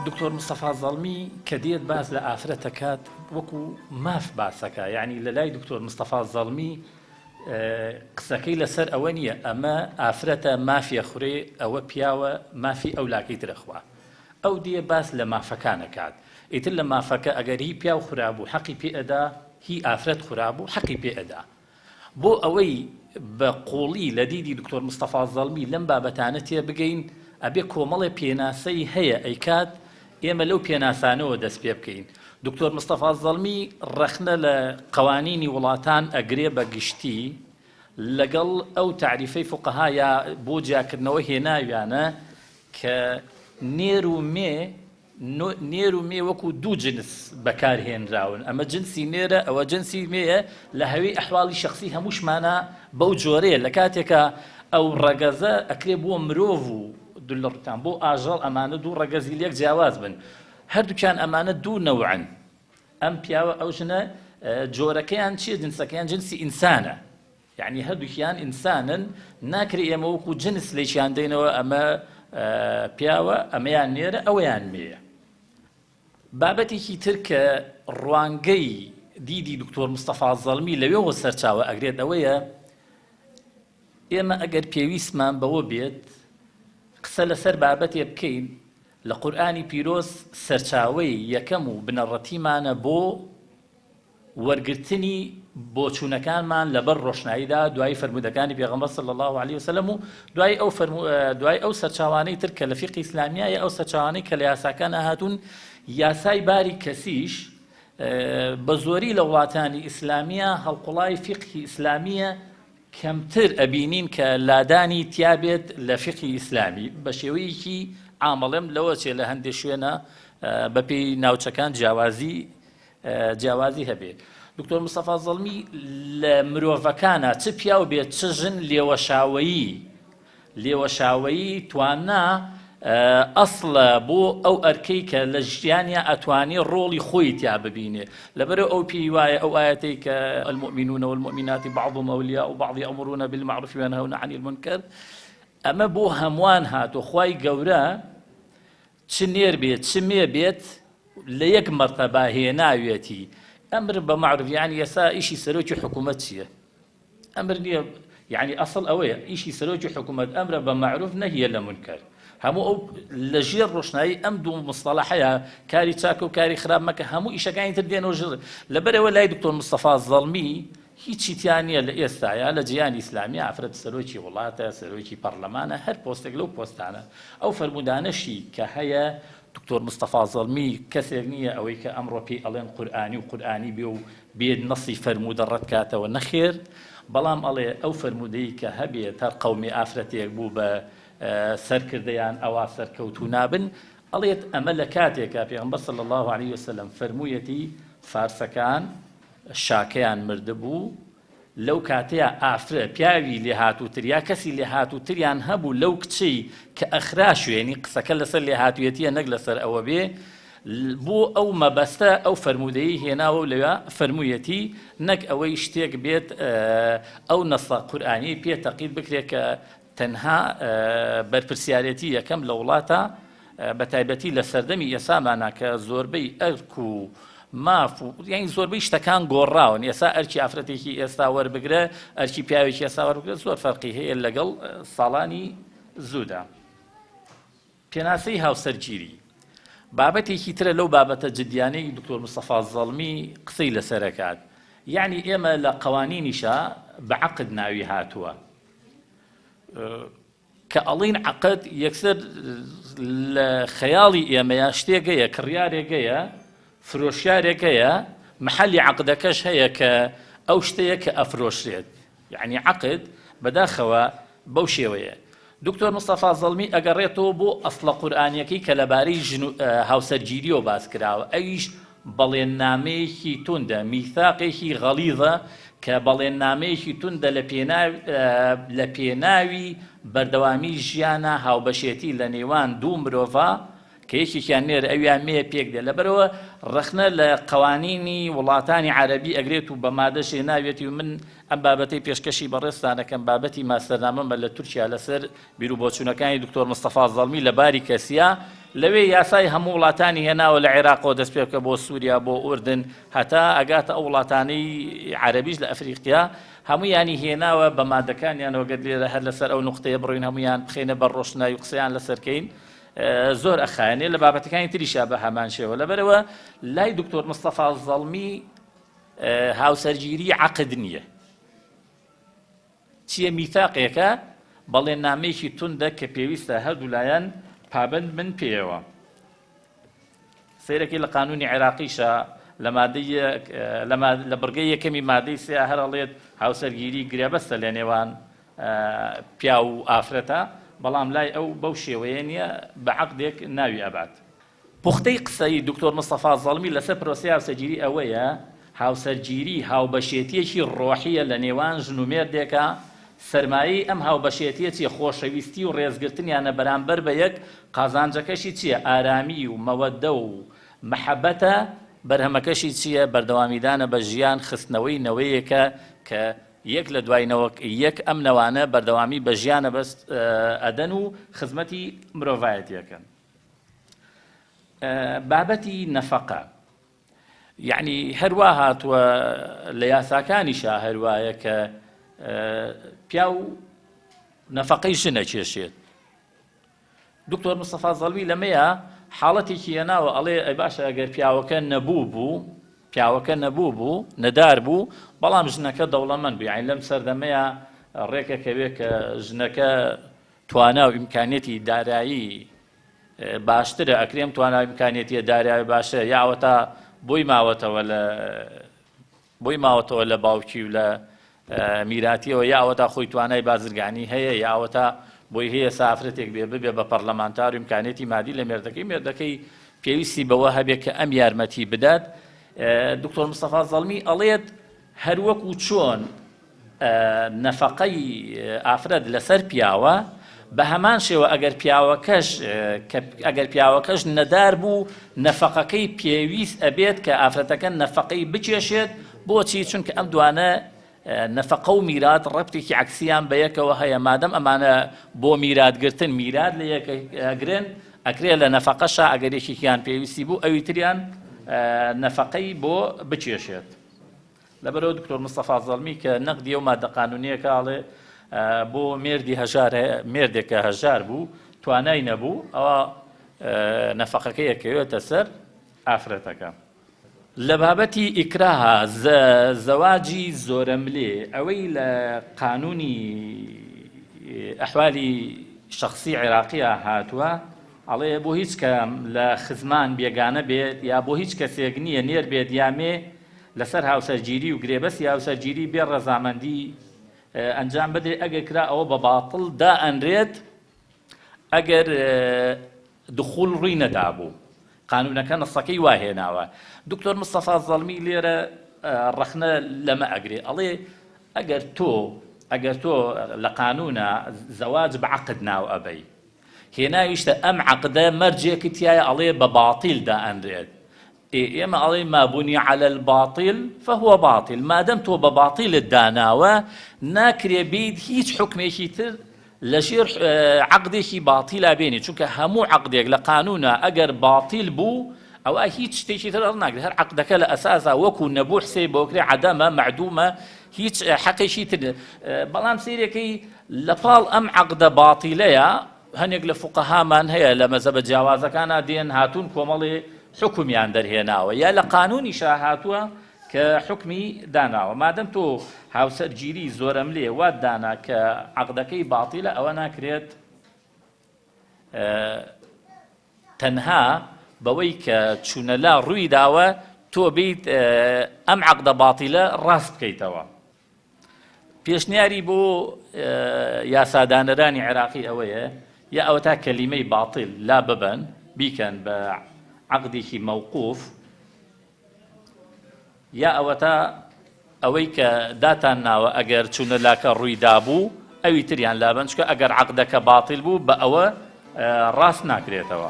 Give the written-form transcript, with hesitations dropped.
دکتۆر مستەفا زەڵمی کە دێت باز لە ئافرەت دەکات وەکو ماف باسەکە، یعنی لە لای دکتۆر مستەفا زەڵمی قسەکەی لەسەر ئەوە نییە ئەمە ئافرەتە مافیە خوڕێ ئەوە پیاوە مافی ئەولاکەی ترەخوا، ئەو دێ باس لە مافەکانەکات. ئیتر لە مافەکە ئەگەر هی پیا و خورابوو حەقی پێ ئەدا، هی ئافرەت خورابوو حەقی پێ ئەدا. بۆ ئەوەی بە قوڵی لە دیدی دکتۆر مستەفا زەڵمی لەم بابەتانە تێ بگەین، ئەبێ کۆمەڵێ پێناسەی هەیە ئەیکات ئێمە لەو پێناسانەوە دەست پێ بکەین. دکتۆر مستەفا زەڵمی ڕەخنە لە قەوانینی وڵاتان ئەگرێ بە گشتی لەگەڵ ئەو تعریفەی فوقەهایا بۆ جیاکردنەوە هێناویانە کە نێر و مێ وەکو دوو جنس بەکارهێنراون. ئەمە جنسی نێرە، ئەوە جنسی مێیە. لە هەوەی ئەحواڵی شەخسی هەمووشمانە بەو جۆرەیە. لە کاتێکە ئەو ڕەگەزە ئەکرێ بۆ مرۆڤ و دولڕتان بۆ ئاژەڵ، ئەمانە دوو ڕەگەزی لێک جیاواز بن. هەردووکیان ئەمانە دوو نەوعن. ئەم پیاوە ئەو ژنە جۆرەکەیان چیە؟ جنسەکەیان جنسی ئینسانە، یعنی هەردووکیان ئینسانن. ناکرێ ئێمە وەکو جنس لێکیان دەینەوە ئەمە پیاوە ئەمەیان نێرە ئەوەیان مێیە. بابەتێکی تر کە ڕوانگەی دیدی دکتۆر مستەفا زەڵمی لەوێەوە سەرچاوە ئەگرێت ئەوەیە ئێمە ئەگەر پێویستمان بەوە بێت قسە لەسەر بابەتێ بکەین، لە قورئانی پیرۆز سەرچاوەی یەکەم و بنەڕەتیمانە بۆ وەرگرتنی بۆچوونەکانمان لەبەر ڕۆشناییدا دوای فەرمودەکانی پێغەمبەر صلی الله علیه وسلم و دوای ئەو سەرچاوانەی تر کە لە فیقی ئیسلامیایە، ئەو سەرچاوانەی کە لە یاساکان هاتوون. یاسای باری کەسیش بە زۆری لە وڵاتانی ئیسلامیە هەڵقوڵای فیقی ئیسلامیە کەمتر ئەبینین کە لادانی تیابێت لە فیقی ئیسلامی بە شێوەیەکی عامەڵێم لەوە چێ لە هەندێک شوێنە بەپێی ناوچەکان جیاوازی هەبێت. دکتۆر مستەفا زەڵمی لە مرۆڤەکانە چ پیاو بێت چ ژن لێوەشاوەیی تواننا ئەسڵە بۆ ئەو ئەرکەی کە لە ژیانیا ئەتوانێ ڕۆڵی خۆی تیا ببینێ. لەبەرەوە ئەو پێی وایە ئەو ئایەتەی کە المؤمنون والمؤمنات بعضهم أولياء بعض يأمرون بالمعروف وينهون عن المنكر، ئەمە بۆ هەمووان هاتۆ. خوای گەورە چ نێر بێت چ مێ بێت لە یەک مەرتەبە هێناوێتی. ئەمر بە معروف، یعنی ئێستا ئیشی سەرۆکی حکوومەت چییە؟ ئەمر نییە، یعنی ئەسڵ ئەوەیە ئیشی سەرۆکی حکوومەت ئەمرە بە معروف نەهیە لە منکەر. هەموو ئەو لە ژێر ڕۆشنایی ئەم دوو مستەڵەحەیە، کاری چاکە و کاری خراپ مەکە، هەموو ئیشەکانی تر دێنەوە ژێر. لەبەرەوە لای دکتۆر مستەفا زەڵمی هیچی تیان نییە لە ئێستایا لە جیهانی ئیسلامی ئافرەت سەرۆکی وڵاتە، سەرۆکی پەرلەمانە، هەر پۆستێک لەو پۆستانە. ئەو فەرمودانەشی کە هەیە دکتۆر مستەفا زەڵمی کەسێک نییە ئەوەی کە ئەمڕۆ پێی ئەڵێن قورئانی و قورئانی بێ و بێت نەسی فەرمودە ڕەت کاتەوە، نەخێر. بەڵام ئەڵێ ئەو فەرمودەی کە هەبێت هەر قەومی ئافرەتێک بوو بە سەرکردەیان ئەوا سەرکەوتوو نابن، ئەڵێت ئەمە لە کاتێکە پێغەمبەر صلی الله علیه وسلم فەرموویەتی فارسەکان شاکەیان مردبوو، لەو کاتەیە ئافرە پیاوی لێهاتووتر یا کەسی لێهاتووتریان هەبوو لەو کچەی کە ئەخرا شوێنی قسەکە لەسەر لێهاتوویەتیە نەک لەسەر ئەوە بێ، بۆ ئەو مەبەستە ئەو فەرمودەی هێناوە و لەوێ فەرموویەتی نەک ئەوەی شتێک بێت ئەو نەسە قورئانی پێ تەقید بکرێت کە تەنها بەرپرسیارەتی یەکەم لە وڵاتە بە تایبەتی لە سەردەمی ئێسامانە کە زۆربەی ئەرک و ماف و یعنی زۆربەی شتەکان گۆڕاون. ئێستا ئەرکی ئافرەتێکی ئێستا وەربگرە، ئەرکی پیاوێکی ئێستا وەربگرە، زۆر فەرقی هەیە لەگەڵ ساڵانی زوودا. پێناسەی هاوسەرگیری بابەتێکی ترە لەو بابەتە جدیانەی دکتۆر مستەفا زەڵمی قسەی لەسەرەکات. یعنی ئێمە لە قەوانینیشە بە عەقد ناوی هاتووە کە ئەڵین عەقد یەکسەر لە خەیاڵی ئێمەیە شتێکەیە، کڕیارێکەیە، فرۆشیارێکەیە، محەلی عەقدەکەش هەیە کە ئەو شتەیە کە ئەفرۆشرێت. یعنی عەقد بەداخەوە بەو شێوەیە. دکتۆر مستەفا زەڵمی ئەگەڕێتەوە بۆ ئەسڵە قورئانیەکەی کە لەبارەی هاوسەرگیریەوە باس کراوە. ئەویش بەڵێننامەیەکی توندە، میثاقێکی غەلیظە کە بەڵێننامەیەکی توندە لە پێناوی بەردەوامی ژیانە هاوبەشێتی لە نێوان دوو مرۆڤە کە یەکێکیان نێر ئەویان مێ پێک دێ لەبەرەوە ڕخنە لە قەوانینی وڵاتانی عەرەبی ئەگرێت و بە مادەشێ ناوێتی و من ئەم بابەتەی پێشکەشی بەڕێستانەکەم بابەتی ماستەرنامەمە لە تورکیا لەسەر بیرروبۆچوونەکانی دکتۆر مستەفا زەڵمی لە باری کەسیە لەوێ یاسای هەموو وڵاتانی هێناوە لە عێراقەوە دەست پێ بکە بۆ سووریا بۆ ئوردن هەتا ئەگاتە ئەو وڵاتانەی عەرەبیش لە ئەفریقیا هەموویانی هێناوە بە مادەکانیانەوە گەر لێرە هەر لەسەر ئەو نوقتەیە بڕۆین هەمویان بخێنە بەر ڕۆشنایی و قسەیان لەسەرکەین زۆر ئەخایەنێ لە بابەتەکانی تریشا بە هەمان شێوە لەبەرەوە لای دکتۆر مستەفا زەڵمی هاوسەرگیری عەقد نییە چییە میثاقێکە بەڵێننامەیەکی توندە کە پێویستە هەردوو لایەن پابند من پێیەوە سەیرەکەی لە قانونی عێراقیشە لە بڕگەی یەکەمی مادەی سێ هەرەڵێت هاوسەرگیری گرێبەستە لە نێوان پیا و ئافرەتە بەڵام لای ئەو بەو شێوەیە نییە بە عەقدێک ناوی ئەبات پوختەی قسەی دکتۆر مستەفا زەڵمی لەسەر پرۆسەی هاوسەرگیری ئەوەیە هاوسەرگیری هاوبەشێتیەکی ڕۆحیە لە نێوان ژن و مێردێکە سەرمایی ئەم هاوبەشێتیە چیە خۆشەویستی و ڕێزگرتنیانە بەرامبەر بە یەک قازانجەکەشی چییە ئارامی و مەوەدە و مەحەبەتە بەرهەمەکەشی چییە بەردەوامیدانە بە ژیان خستنەوەی نەوەیەکە کە یەک لە دوایینەوە یەک ئەم نەوانە بەردەوامی بە ژیانە بەست ئەدەن و خزمەتی مرۆڤایەتیەکەن بابەتی نەفەقە یعنی هەروە هاتووە لە یاساکانیشا هەروایە کە پیا و نەفەقەی ژنە کێشێت دکتۆر مستەفا زەڵمی لەمەیە حاڵەتێکی هێناوە ئەڵێ ئەی باشە ئەگەر پیاوەکە نەبوو بوو نەدار بوو بەڵام ژنەکە دەوڵەمەند بوو یعنی لەم سەردەمەیە ڕێکەکەوێ کە ژنەکە توانا و ئیمکانێتی دارایی باشترە ئەکرێم توانا و ئیمکانێتی دارایی باشە یاوەتا بۆی ماوەتەوە لە باوکی و لە میراتیەوە یاوەتا خۆی توانای بازرگانی هەیە یاوەتا بۆی هەیە سافرەتێک بێ بە پەرلەمانتار و ئیمکانێتی مادی لە مێردەکەی پێویستی بەوە هەبێت کە ئەم یارمەتی بدات دکتۆر مستەفا زەڵمی ئەڵێت هەروەکو چۆن نەفەقەی ئافرەت لەسەر پیاوە بە هەمان شێوە ئەگەر پیاوەکەش نەدار بوو نەفەقەکەی پێویست ئەبێت کە ئافرەتەکە نەفەقەی بچێشێت بۆچی چونکە ئەم دوانە نەفەقە و میرات ڕەبتێکی عەکسیان بە یەکەوە هەیە مادەم ئەمانە بۆ میراتگرتن میرات لە یەکەگرن ئەکرێ لە نەفەقەشا ئەگەر یەکێکیان پێویستی بوو ئەوی تریان نەفەقەی بۆ بچێشێت لەبەرەوە دکتۆر مستەفا زەڵمی کە نەقدیە و مادە قانونیەکەڵێ بۆ مێردێکە هەژار بوو توانای نەبوو ئەوە نەفەقەکەی یەکەوێتە سەر ئافرەتەکە لە بابەتی ئیکراها زەواجی زۆرەملێ ئەوەی لە قانونی ئەحوالی شەخسی عێراقیە هاتووە ئەڵێ بۆ هیچ کە لە خزمان بێگانە بێت یا بۆ هیچ کەسێک نییە نێر بێت یامێ لەسەر هاوسەرگیری و گرێبەستی هاوسەرگیری بێ ڕەزامەندی ئەنجام بدرێت ئەگەر کرا ئەوە بە باتڵ دائەنرێت ئەگەر دخول ڕووی نەدابوو قانونەکە نەسەکەی واهێناوە دکتۆر مستەفا زەڵمی لێرە ڕەخنە لەمە ئەگرێ ئەڵێ ئەگەر تۆ لە قانونە زەواج بە عەقد ناو ئەبەی هێناویشتە ئەم عەقدە مەرجێکی تایە ئەڵێ بە باتیل دائەنرێت ئێمە ئەڵێ ما بني على الباطل فهو باطل مادەم تۆ بە باتیلت داناوە ناکرێ بیت هیچ حکمێکی تر لەژێر عەقدێکی باتیلا بێنی چونکە هەموو عەقدێک لە قانونە ئەگەر باتیل بوو ئەوە هیچ شتێکی تر ناکرێت هەر عەقدەکە لە ئەساسا وەکو نەبوو حسێ بۆکرێ عەدەمە معدومە هیچ حەقێکی تر بەڵام سیرەکەی لەپاڵ ئەم عەقدە باتیلەیە هەنێک لە فوقەهامان هەیە لە مەزەبە جیاوازەکانە دێن هاتوون کۆمەڵێ حکمیان دەرهێناوە یا لە قانونی شا هاتووە کە حکمی داناوە مادەم تۆ هاوسەرگیری زۆرەملێ وات دانا کە عەقدەکەی باتیلە ئەوە ناکرێت تەنها بەوەی کە چوونەلا ڕووی داوە تۆ بیت ئەم عەقدە باتیلە ڕاست بکەیتەوە پێشنیاری بۆ یاسادانەرانی عێراقی ئەوەیە یا ئەوە تا کەلیمەی باتیل لا ببەن بیکەن بە عەقدێکی مەوقوف یا ئەوەتا ئەوەی کە داتان ناوە ئەگەر چوونەلاکە ڕووی دابوو ئەوی تریان لابن چکە ئەگەر عەقدەکە باتیل بوو بە ئەوە ڕاست ناکرێتەوە